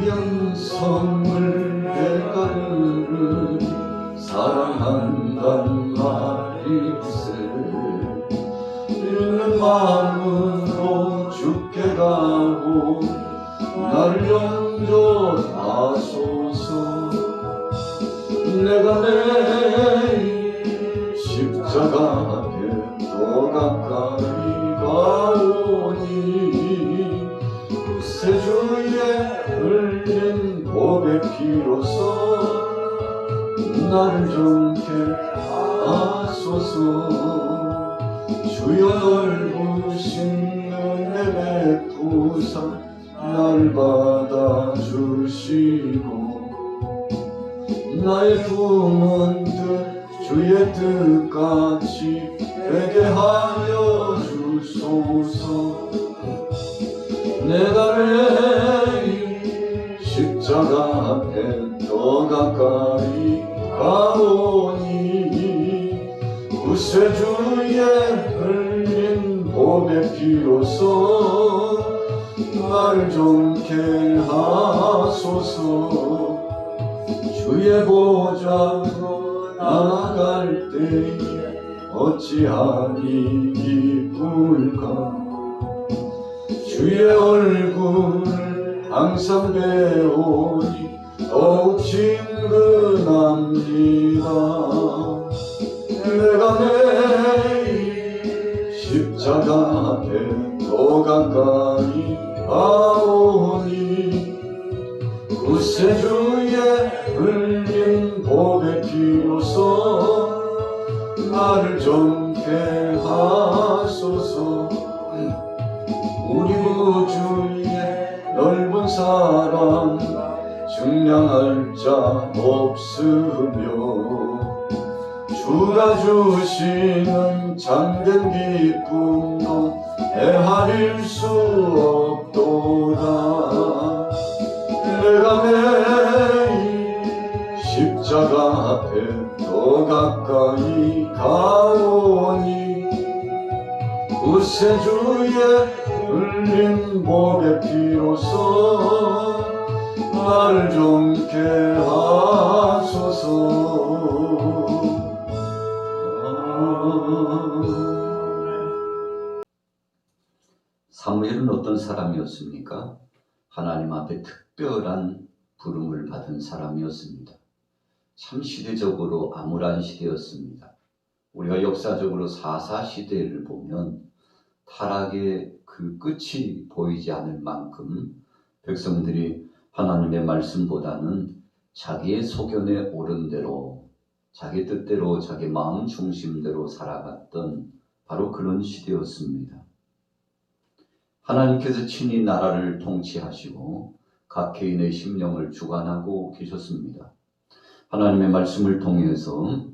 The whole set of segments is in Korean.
귀한 선물 대가를 사랑한단 말일세. 있는 마음으로 죽게 가고 나를 용서하소서. 내가 내일 십자가 앞에 더 가까이 가오니 구세주의 흘린 보배 피로써 나를 정케 하소서. 주여 넓으신 은혜 베푸사 나를 받아주시고 나의 품은 뜻 주의 뜻같이 되게 하여 주소서. 내가 내일 십자가 앞에 더 가까이 가오니 구세주의 흘린 보배 피로써 나를 정케 하소서. 주의 보좌로 나아갈 때에 어찌하니 기쁠까. 주의 얼굴을 항상 배우니 더욱 친근합니다. 내가 내일 십자가 앞에 더 가까이 가오니 구세주의 흘린 보배 피로써 나를 정케 하소서. 우리 구주의 넓은 사랑 증량할 자 없으며 주가 주시는 참된 기쁨도 헤아릴 수 없도다. 내가 내일 십자가 앞에 더 가까이 가오니 구세주의 흘린 보배 피로써 나를 정케 하소서. 사무엘은 어떤 사람이었습니까? 하나님 앞에 특별한 부름을 받은 사람이었습니다. 참 시대적으로 암울한 시대였습니다. 우리가 역사적으로 사사시대를 보면 타락의 그 끝이 보이지 않을 만큼 백성들이 하나님의 말씀보다는 자기의 소견에 옳은 대로, 자기 뜻대로, 자기 마음 중심대로 살아갔던 바로 그런 시대였습니다. 하나님께서 친히 나라를 통치하시고 각 개인의 심령을 주관하고 계셨습니다. 하나님의 말씀을 통해서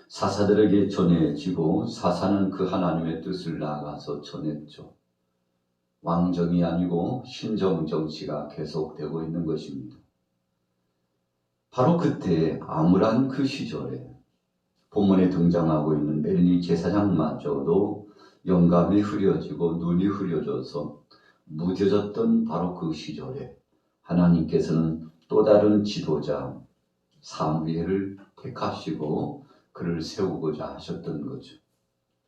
사사들에게 전해지고 사사는 그 하나님의 뜻을 나아가서 전했죠. 왕정이 아니고 신정정치가 계속되고 있는 것입니다. 바로 그때 암울한 그 시절에 본문에 등장하고 있는 엘리 제사장마저도 영감이 흐려지고 눈이 흐려져서 무뎌졌던 바로 그 시절에 하나님께서는 또 다른 지도자 사무엘을 택하시고 그를 세우고자 하셨던 거죠.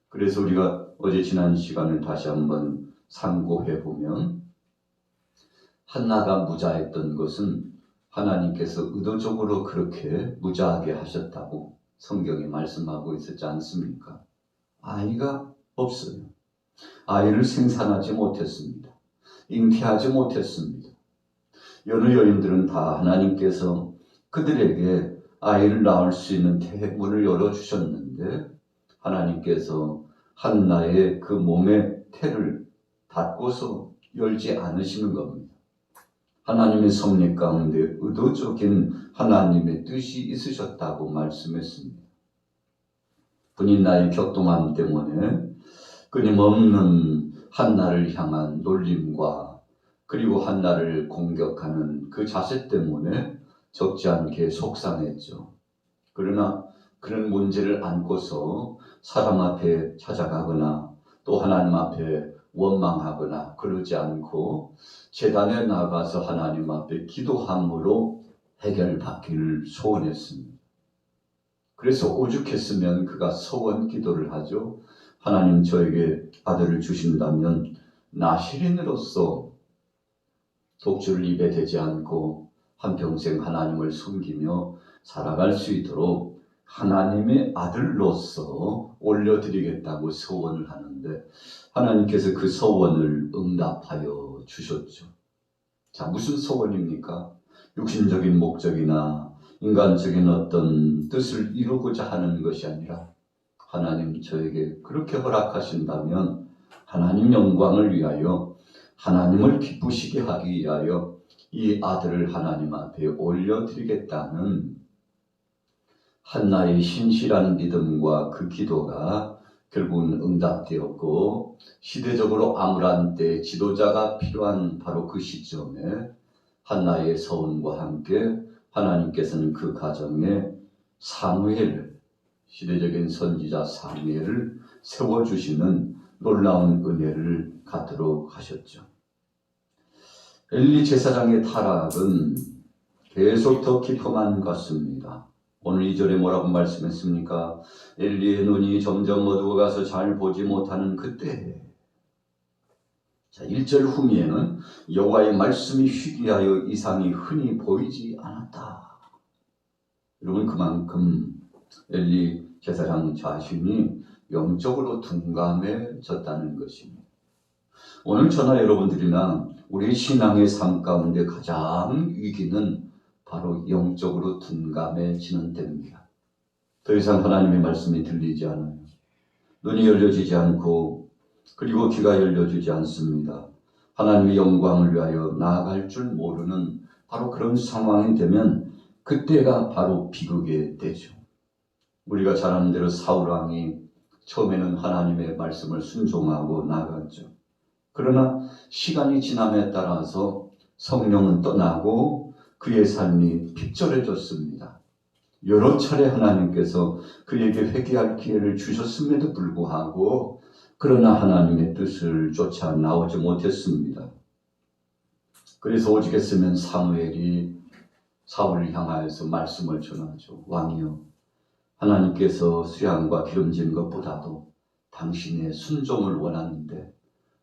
그래서 우리가 어제 지난 시간을 다시 한번 상고해 보면 한나가 무자했던 것은 하나님께서 의도적으로 그렇게 무자하게 하셨다고 성경이 말씀하고 있었지 않습니까? 아이가 없어요. 아이를 생산하지 못했습니다. 잉태하지 못했습니다. 여느 여인들은 다 하나님께서 그들에게 아이를 낳을 수 있는 태문을 열어주셨는데 하나님께서 한나의 그 몸의 태를 닫고서 열지 않으시는 겁니다. 하나님의 섭리 가운데 의도적인 하나님의 뜻이 있으셨다고 말씀했습니다. 본인 나의 격동함 때문에 끊임없는 한나를 향한 놀림과 그리고 한나를 공격하는 그 자세 때문에 적지 않게 속상했죠. 그러나 그런 문제를 안고서 사람 앞에 찾아가거나 또 하나님 앞에 원망하거나 그러지 않고 제단에 나가서 하나님 앞에 기도함으로 해결받기를 소원했습니다. 그래서 오죽했으면 그가 서원 기도를 하죠. 하나님 저에게 아들을 주신다면 나시린으로서 독주를 입에 대지 않고 한평생 하나님을 섬기며 살아갈 수 있도록 하나님의 아들로서 올려드리겠다고 서원을 하는데 하나님께서 그 서원을 응답하여 주셨죠. 자, 무슨 서원입니까? 육신적인 목적이나 인간적인 어떤 뜻을 이루고자 하는 것이 아니라 하나님 저에게 그렇게 허락하신다면 하나님 영광을 위하여 하나님을 기쁘시게 하기 위하여 이 아들을 하나님 앞에 올려드리겠다는 한나의 신실한 믿음과 그 기도가 결국은 응답되었고 시대적으로 암울한 때 지도자가 필요한 바로 그 시점에 한나의 서원과 함께 하나님께서는 그 가정에 사무엘을 시대적인 선지자 사무엘을 세워주시는 놀라운 은혜를 갖도록 하셨죠. 엘리 제사장의 타락은 계속 더 깊어만 갔습니다. 오늘 2절에 뭐라고 말씀했습니까? 엘리의 눈이 점점 어두워가서 잘 보지 못하는 그때. 자, 1절 후미에는 여호와의 말씀이 희귀하여 이상이 흔히 보이지 않았다. 여러분 그만큼 엘리 제사장 자신이 영적으로 둔감해졌다는 것입니다. 오늘 저나 여러분들이나 우리 신앙의 삶 가운데 가장 위기는 바로 영적으로 둔감해지는 때입니다. 더 이상 하나님의 말씀이 들리지 않아요. 눈이 열려지지 않고 그리고 귀가 열려지지 않습니다. 하나님의 영광을 위하여 나아갈 줄 모르는 바로 그런 상황이 되면 그때가 바로 비극이 되죠. 우리가 잘 아는 대로 사울왕이 처음에는 하나님의 말씀을 순종하고 나아갔죠. 그러나 시간이 지남에 따라서 성령은 떠나고 그의 삶이 핍절해졌습니다. 여러 차례 하나님께서 그에게 회개할 기회를 주셨음에도 불구하고 그러나 하나님의 뜻을 쫓아 나오지 못했습니다. 그래서 오죽했으면 사무엘이 사울을 향하여서 말씀을 전하죠. 왕이여, 하나님께서 수양과 기름진 것보다도 당신의 순종을 원하는데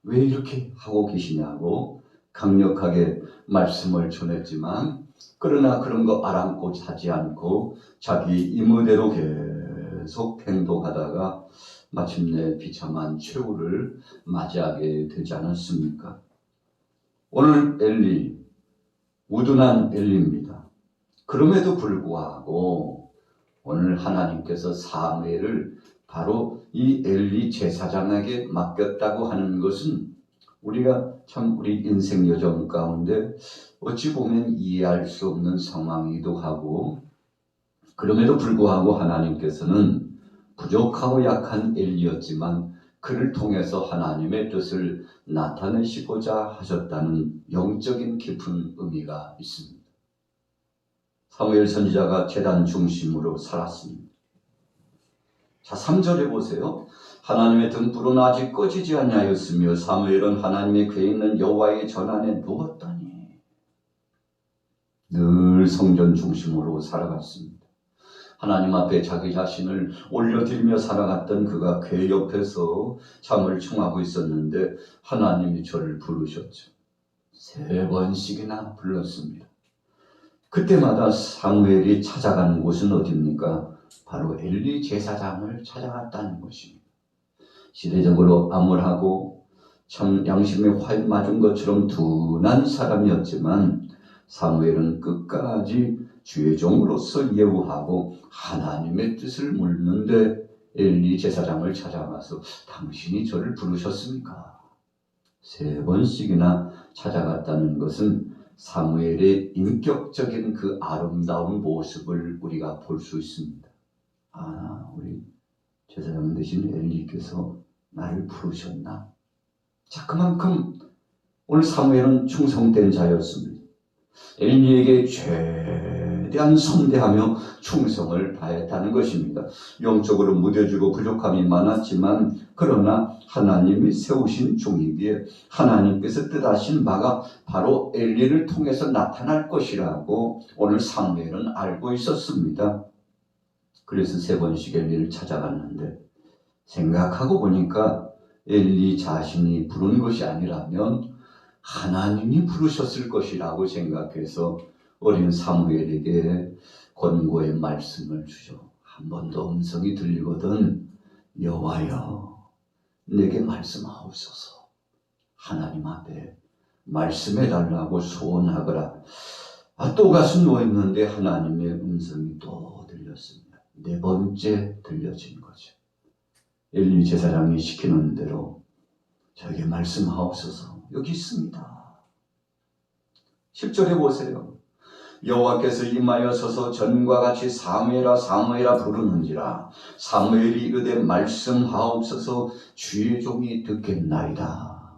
왜 이렇게 하고 계시냐고 강력하게 말씀을 전했지만 그러나 그런 거 아랑곳 하지 않고 자기 임의대로 계속 행동하다가 마침내 비참한 최후를 맞이하게 되지 않았습니까? 오늘 엘리, 우둔한 엘리입니다. 그럼에도 불구하고 오늘 하나님께서 사무엘을 바로 이 엘리 제사장에게 맡겼다고 하는 것은 우리가 참 우리 인생 여정 가운데 어찌 보면 이해할 수 없는 상황이기도 하고 그럼에도 불구하고 하나님께서는 부족하고 약한 엘리였지만 그를 통해서 하나님의 뜻을 나타내시고자 하셨다는 영적인 깊은 의미가 있습니다. 사무엘 선지자가 제단 중심으로 살았습니다. 자, 3절에 보세요. 하나님의 등불은 아직 꺼지지 아니하였으며 사무엘은 하나님의 궤에 있는 여호와의 전안에 누웠더니 늘 성전 중심으로 살아갔습니다. 하나님 앞에 자기 자신을 올려드리며 살아갔던 그가 궤 옆에서 잠을 청하고 있었는데 하나님이 저를 부르셨죠. 3번씩이나 불렀습니다. 그때마다 사무엘이 찾아가는 곳은 어디입니까? 바로 엘리 제사장을 찾아갔다는 것입니다. 시대적으로 암울하고 참 양심에 활 맞은 것처럼 둔한 사람이었지만 사무엘은 끝까지 주의 종으로서 예우하고 하나님의 뜻을 묻는데 엘리 제사장을 찾아가서 당신이 저를 부르셨습니까? 3번씩이나 찾아갔다는 것은 사무엘의 인격적인 그 아름다운 모습을 우리가 볼 수 있습니다. 아, 우리 제사장 되신 엘리께서 나를 부르셨나? 자, 그만큼 오늘 사무엘은 충성된 자였습니다. 엘리에게 최대한 성대하며 충성을 다했다는 것입니다. 영적으로 무뎌지고 부족함이 많았지만 그러나 하나님이 세우신 종이기에 하나님께서 뜻하신 바가 바로 엘리를 통해서 나타날 것이라고 오늘 사무엘은 알고 있었습니다. 그래서 3번씩 엘리를 찾아갔는데 생각하고 보니까 엘리 자신이 부른 것이 아니라면 하나님이 부르셨을 것이라고 생각해서 어린 사무엘에게 권고의 말씀을 주죠. 한 번 더 음성이 들리거든 여호와여 내게 말씀하옵소서. 하나님 앞에 말씀해 달라고 소원하거라. 또 가서 누워있는데 하나님의 음성이 또 들렸습니다. 4번째 들려진 거죠. 엘리 제사장이 시키는 대로 저에게 말씀하옵소서. 여기 있습니다. 10절에 보세요. 여호와께서 임하여 서서 전과 같이 사무엘아 사무엘아 부르는지라 사무엘이 이르되 말씀하옵소서 주의 종이 듣겠나이다.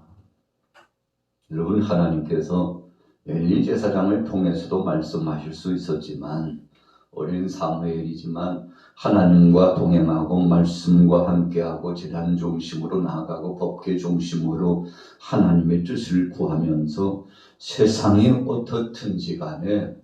여러분 하나님께서 엘리 제사장을 통해서도 말씀하실 수 있었지만 어린 사무엘이지만 하나님과 동행하고 말씀과 함께하고 제단 중심으로 나아가고 법궤 중심으로 하나님의 뜻을 구하면서 세상이 어떻든지 간에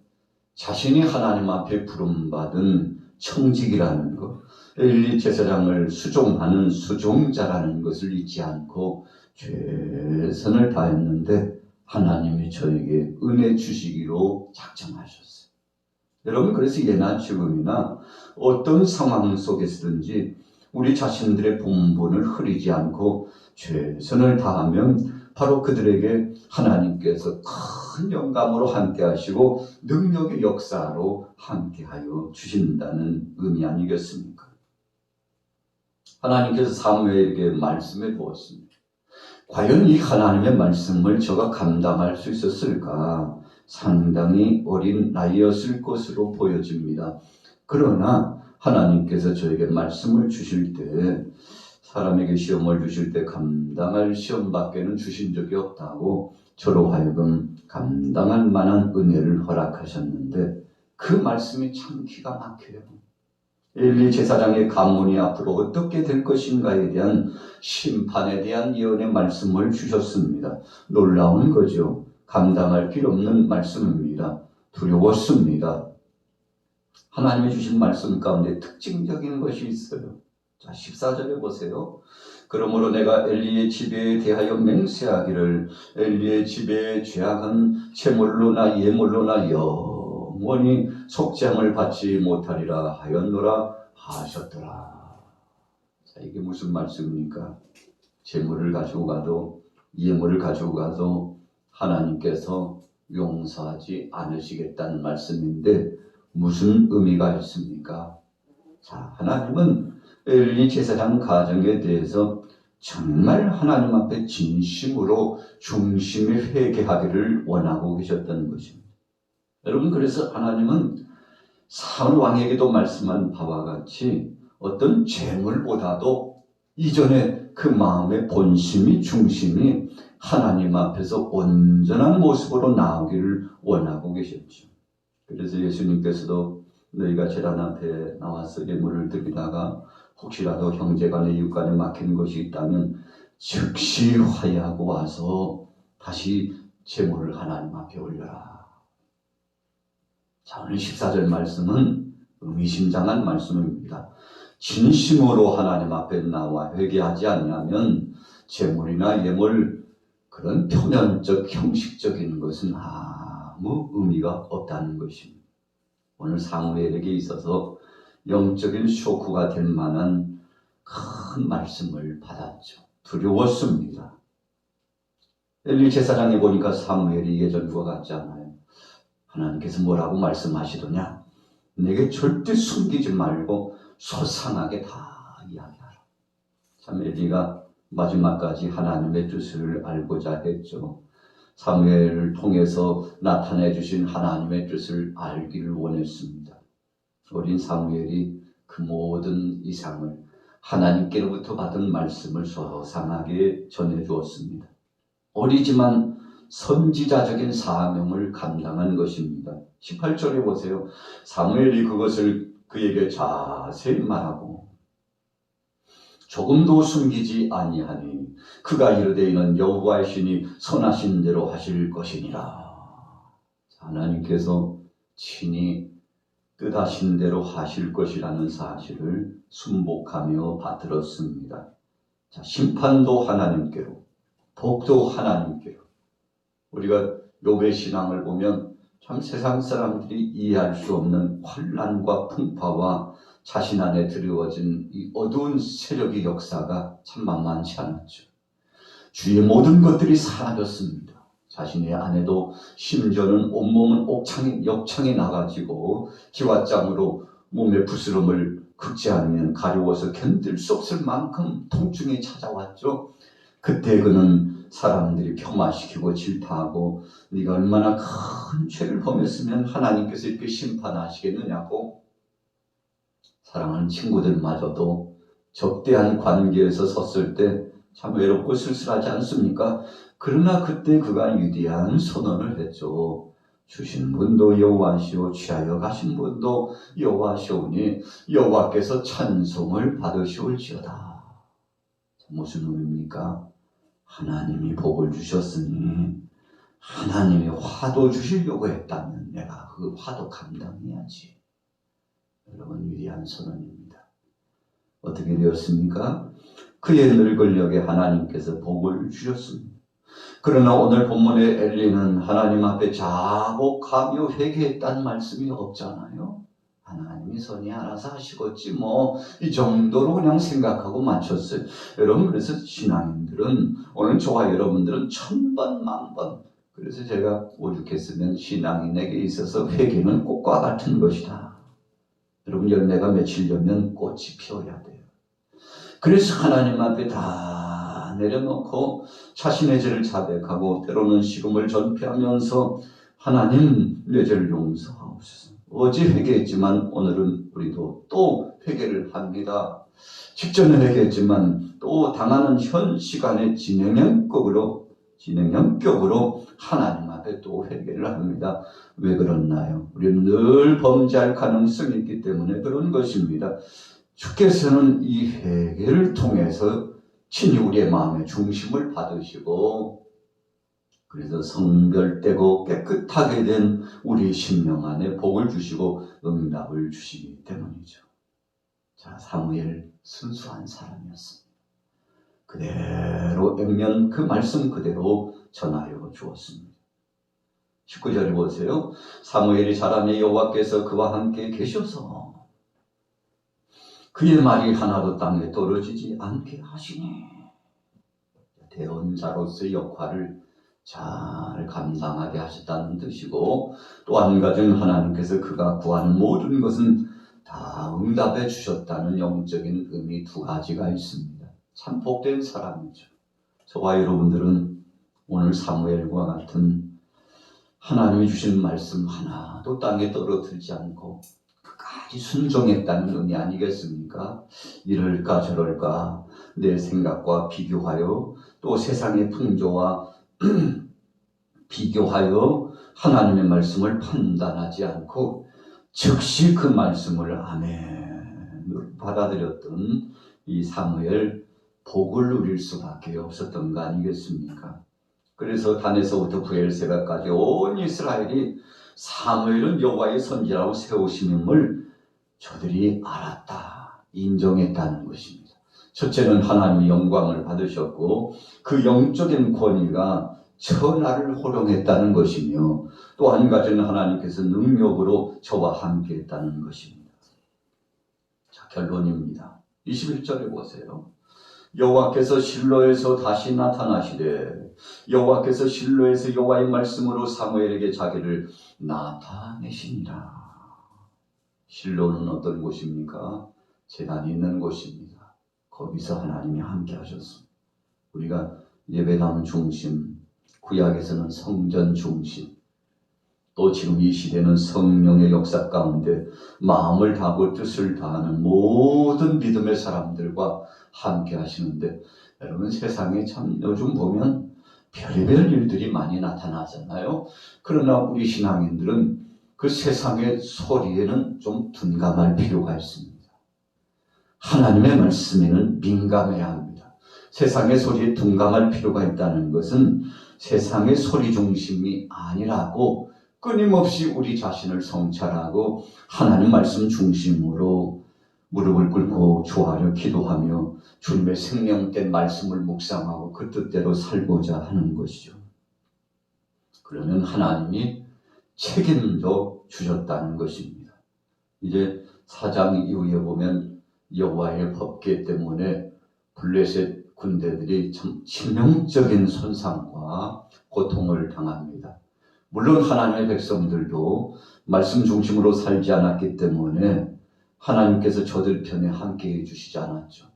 자신이 하나님 앞에 부름받은 청직이라는 것, 엘리 제사장을 수종하는 수종자라는 것을 잊지 않고 최선을 다했는데 하나님이 저에게 은혜 주시기로 작정하셨어요. 여러분 그래서 예나 지금이나 어떤 상황 속에서든지 우리 자신들의 본분을 흐리지 않고 최선을 다하면 바로 그들에게 하나님께서 큰 영감으로 함께 하시고 능력의 역사로 함께하여 주신다는 의미 아니겠습니까? 하나님께서 사무엘에게 말씀해 보았습니다. 과연 이 하나님의 말씀을 저가 감당할 수 있었을까? 상당히 어린 나이였을 것으로 보여집니다. 그러나 하나님께서 저에게 말씀을 주실 때 사람에게 시험을 주실 때 감당할 시험밖에는 주신 적이 없다고 저로 하여금 감당할 만한 은혜를 허락하셨는데 그 말씀이 참 기가 막혀요. 엘리 제사장의 가문이 앞으로 어떻게 될 것인가에 대한 심판에 대한 예언의 말씀을 주셨습니다. 놀라운 거죠. 감당할 길 없는 말씀입니다. 두려웠습니다. 하나님이 주신 말씀 가운데 특징적인 것이 있어요. 자, 14절에 보세요. 그러므로 내가 엘리의 집에 대하여 맹세하기를 엘리의 집의 죄악은 제물로나 예물로나 영원히 속죄함을 받지 못하리라 하였노라 하셨더라. 자, 이게 무슨 말씀입니까? 제물을 가지고 가도 예물을 가지고 가도 하나님께서 용서하지 않으시겠다는 말씀인데 무슨 의미가 있습니까? 자, 하나님은 엘리 제사장 가정에 대해서 정말 하나님 앞에 진심으로 중심에 회개하기를 원하고 계셨다는 것입니다. 여러분 그래서 하나님은 사울 왕에게도 말씀한 바와 같이 어떤 재물보다도 이전에 그 마음의 본심이 중심이 하나님 앞에서 온전한 모습으로 나오기를 원하고 계셨죠. 그래서 예수님께서도 너희가 제단 앞에 나와서 예물을 드리다가 혹시라도 형제간에 이웃간에 막히는 것이 있다면 즉시 화해하고 와서 다시 제물을 하나님 앞에 올려라. 자, 오늘 14절 말씀은 의미심장한 말씀입니다. 진심으로 하나님 앞에 나와 회개하지 않으면 제물이나 예물 그런 표면적 형식적인 것은 아무 의미가 없다는 것입니다. 오늘 사무엘에게 있어서 영적인 쇼크가 될 만한 큰 말씀을 받았죠. 두려웠습니다. 엘리 제사장에 보니까 사무엘이 예전과 같지 않아요. 하나님께서 뭐라고 말씀하시더냐? 내게 절대 숨기지 말고 소상하게 다 이야기하라. 참 엘리가 마지막까지 하나님의 뜻을 알고자 했죠. 사무엘을 통해서 나타내 주신 하나님의 뜻을 알기를 원했습니다. 어린 사무엘이 그 모든 이상을 하나님께로부터 받은 말씀을 소상하게 전해 주었습니다. 어리지만 선지자적인 사명을 감당한 것입니다. 18절에 보세요. 사무엘이 그것을 그에게 자세히 말하고 조금도 숨기지 아니하니 그가 이르되 이는 여호와의 신이 선하신 대로 하실 것이니라. 하나님께서 친히 뜻하신 대로 하실 것이라는 사실을 순복하며 받들었습니다. 자, 심판도 하나님께로, 복도 하나님께로. 우리가 욥의 신앙을 보면 참 세상 사람들이 이해할 수 없는 환난과 풍파와 자신 안에 드리워진 이 어두운 세력의 역사가 참 만만치 않았죠. 주의 모든 것들이 사라졌습니다. 자신의 아내도 심지어는 온몸은 역창이 나가지고 기와장으로 몸의 부스럼을 긁지 않으면 가려워서 견딜 수 없을 만큼 통증이 찾아왔죠. 그때 그는 사람들이 폄하시키고 질타하고 네가 얼마나 큰 죄를 범했으면 하나님께서 이렇게 심판하시겠느냐고 사랑하는 친구들마저도 적대한 관계에서 섰을 때 참 외롭고 쓸쓸하지 않습니까? 그러나 그때 그가 위대한 선언을 했죠. 주신 분도 여호와시오 취하여 가신 분도 여호와시오니 여호와께서 찬송을 받으시올지어다. 무슨 의미입니까? 하나님이 복을 주셨으니 하나님이 화도 주시려고 했다면 내가 그 화도 감당해야지. 여러분 위대한 선언입니다. 어떻게 되었습니까? 그의 늙은력에 하나님께서 복을 주셨습니다. 그러나 오늘 본문의 엘리는 하나님 앞에 자복하며 회개했다는 말씀이 없잖아요. 하나님이 선히 알아서 하시겠지 뭐 이 정도로 그냥 생각하고 마쳤어요. 여러분 그래서 신앙인들은 오늘 저와 여러분들은 천번 만번 그래서 제가 오죽했으면 신앙인에게 있어서 회개는 꽃과 같은 것이다. 여러분 열매가 맺히려면 꽃이 피어야 돼요. 그래서 하나님 앞에 다 내려놓고 자신의 죄를 자백하고 때로는 식음을 전폐하면서 하나님 내 죄를 용서하옵소서. 어제 회개했지만 오늘은 우리도 또 회개를 합니다. 직전에 회개했지만 또 당하는 현 시간의 진행형격으로 하나님 앞에 또 회개를 합니다. 왜 그렇나요? 우리는 늘 범죄할 가능성이 있기 때문에 그런 것입니다. 주께서는 이 회개를 통해서 친히 우리의 마음의 중심을 받으시고 그래서 성별되고 깨끗하게 된 우리 심령 안에 복을 주시고 응답을 주시기 때문이죠. 자, 사무엘 순수한 사람이었습니다. 그대로 액면 그 말씀 그대로 전하여 주었습니다. 19절에 보세요. 사무엘이 자라매 여호와께서 그와 함께 계셔서 그의 말이 하나도 땅에 떨어지지 않게 하시니 대언자로서의 역할을 잘 감당하게 하셨다는 뜻이고 또 한 가지는 하나님께서 그가 구하는 모든 것은 다 응답해 주셨다는 영적인 의미 두 가지가 있습니다. 참 복된 사람이죠. 저와 여러분들은 오늘 사무엘과 같은 하나님이 주신 말씀 하나도 땅에 떨어뜨리지 않고 끝까지 순종했다는 의미 아니겠습니까? 이럴까 저럴까 내 생각과 비교하여 또 세상의 풍조와 비교하여 하나님의 말씀을 판단하지 않고 즉시 그 말씀을 아멘으로 받아들였던 이 사무엘 복을 누릴 수밖에 없었던 거 아니겠습니까? 그래서 단에서부터 브엘세바까지 온 이스라엘이 사무엘은 여호와의 선지자라고 세우심임을 저들이 알았다, 인정했다는 것입니다. 첫째는 하나님의 영광을 받으셨고 그 영적인 권위가 천하를 호령했다는 것이며 또 한 가지는 하나님께서 능력으로 저와 함께 했다는 것입니다. 자, 결론입니다. 21절에 보세요. 여호와께서 실로에서 다시 나타나시되 여호와께서 실로에서 여호와의 말씀으로 사무엘에게 자기를 나타내시니라. 실로는 어떤 곳입니까? 제단이 있는 곳입니다. 거기서 하나님이 함께 하셨습니다. 우리가 예배당 중심, 구약에서는 성전 중심, 또 지금 이 시대는 성령의 역사 가운데 마음을 다하고 뜻을 다하는 모든 믿음의 사람들과 함께 하시는데 여러분 세상에 참 요즘 보면 별의별 일들이 많이 나타나잖아요. 그러나 우리 신앙인들은 그 세상의 소리에는 좀 둔감할 필요가 있습니다. 하나님의 말씀에는 민감해야 합니다. 세상의 소리에 둔감할 필요가 있다는 것은 세상의 소리 중심이 아니라고 끊임없이 우리 자신을 성찰하고 하나님 말씀 중심으로 무릎을 꿇고 주하려 기도하며 주님의 생명된 말씀을 묵상하고 그 뜻대로 살고자 하는 것이죠. 그러면 하나님이 책임져 주셨다는 것입니다. 이제 4장 이후에 보면 여호와의 법궤 때문에 블레셋 군대들이 참 치명적인 손상과 고통을 당합니다. 물론 하나님의 백성들도 말씀 중심으로 살지 않았기 때문에 하나님께서 저들 편에 함께해 주시지 않았죠.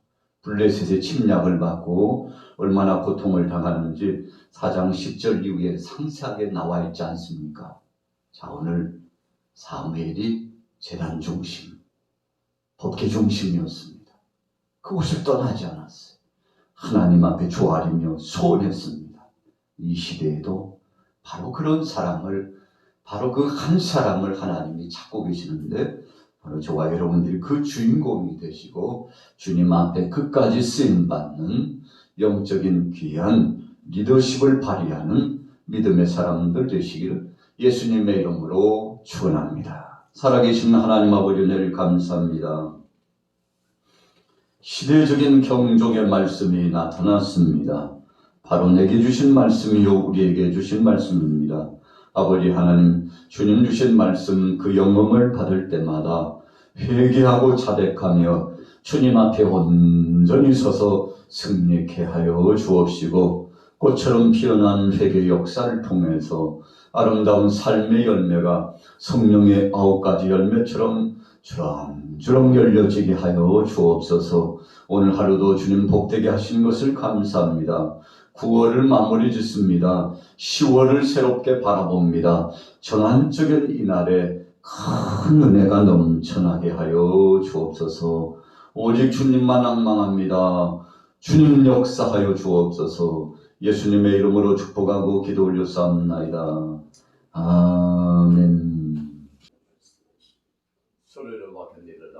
블레셋의 침략을 받고 얼마나 고통을 당하는지 4장 10절 이후에 상세하게 나와 있지 않습니까? 자, 오늘 사무엘이 제단 중심, 법궤 중심이었습니다. 그곳을 떠나지 않았어요. 하나님 앞에 조아리며 소원했습니다. 이 시대에도 바로 그런 사람을, 바로 그 한 사람을 하나님이 찾고 계시는데 바로 저와 여러분들이 그 주인공이 되시고 주님 앞에 끝까지 쓰임받는 영적인 귀한 리더십을 발휘하는 믿음의 사람들 되시기를 예수님의 이름으로 축원합니다. 살아계신 하나님 아버지 은혜를 감사합니다. 시대적인 경종의 말씀이 나타났습니다. 바로 내게 주신 말씀이요 우리에게 주신 말씀입니다. 아버지 하나님, 주님 주신 말씀 그 영감을 받을 때마다 회개하고 자백하며 주님 앞에 온전히 서서 승리케 하여 주옵시고 꽃처럼 피어난 회개 역사를 통해서 아름다운 삶의 열매가 성령의 9가지 열매처럼 주렁주렁 열려지게 하여 주옵소서. 오늘 하루도 주님 복되게 하시는 것을 감사합니다. 9월을 마무리 짓습니다. 10월을 새롭게 바라봅니다. 전환적인 이날에 큰 은혜가 넘쳐나게 하여 주옵소서. 오직 주님만 앙망합니다. 주님 역사하여 주옵소서. 예수님의 이름으로 축복하고 기도 올려싸움나이다. 아멘. 소리를 맡은 일을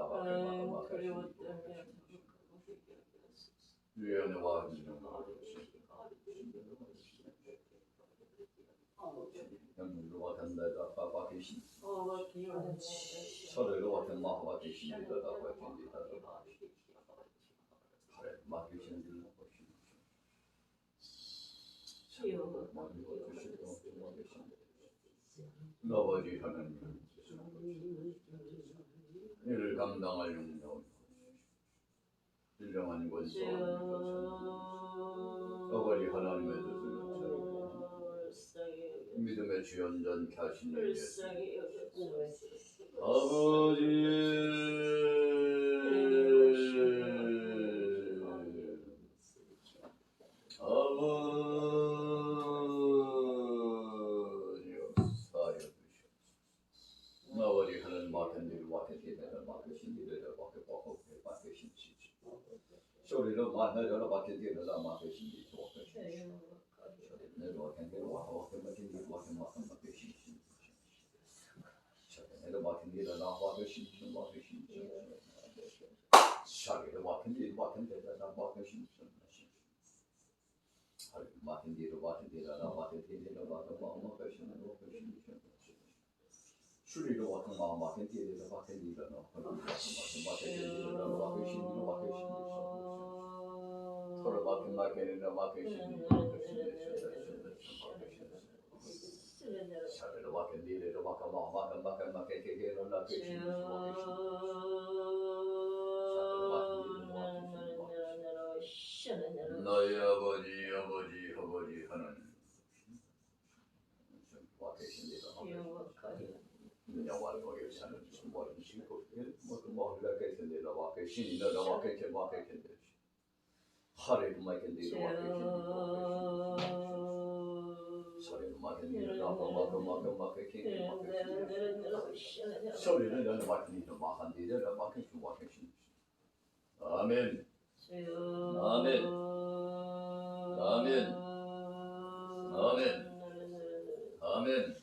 유연과 영으로 같은 데다 바바 계신 서로로 같은 마음과 계신 데다가 맡깁니다. 맡기시는 일을 아버지 하나님 이를 감당할 용도 진정한 권소 아버지 하나님의 뜻을 믿음의 주연전케 하시는 예수 아버지 아버지 하나님 맡은 일을 맡은 일을 맡으신 일을 맡으신 소리를 만나려라 맡은 일을 맡으신 일을 내가 맡은 일을 맡은 일을 맡으신 내가 맡은 일을 맡으신 자기를 맡은 일을 맡은 일을 맡으신 맡은 일을 맡은 일을 수리로 같은 마음 맡은 일을 맡은 일을 서로 맡은 맡기는 맡으신 자기를 맡은 일을 너희 아버지 하나님 맡으신 일을 영원히 거기 사는 모든 친구들 모두 모두가 계신데라 맡으신 일을 맡으신 하루에 맡은 일을 소리를 맡은 일을 소리를 너는 맡은 일을 맡은 일을 맡으신 아멘 아멘 아멘 아멘.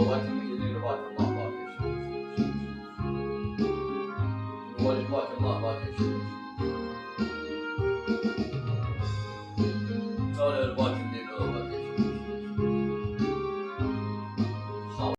뭐 같은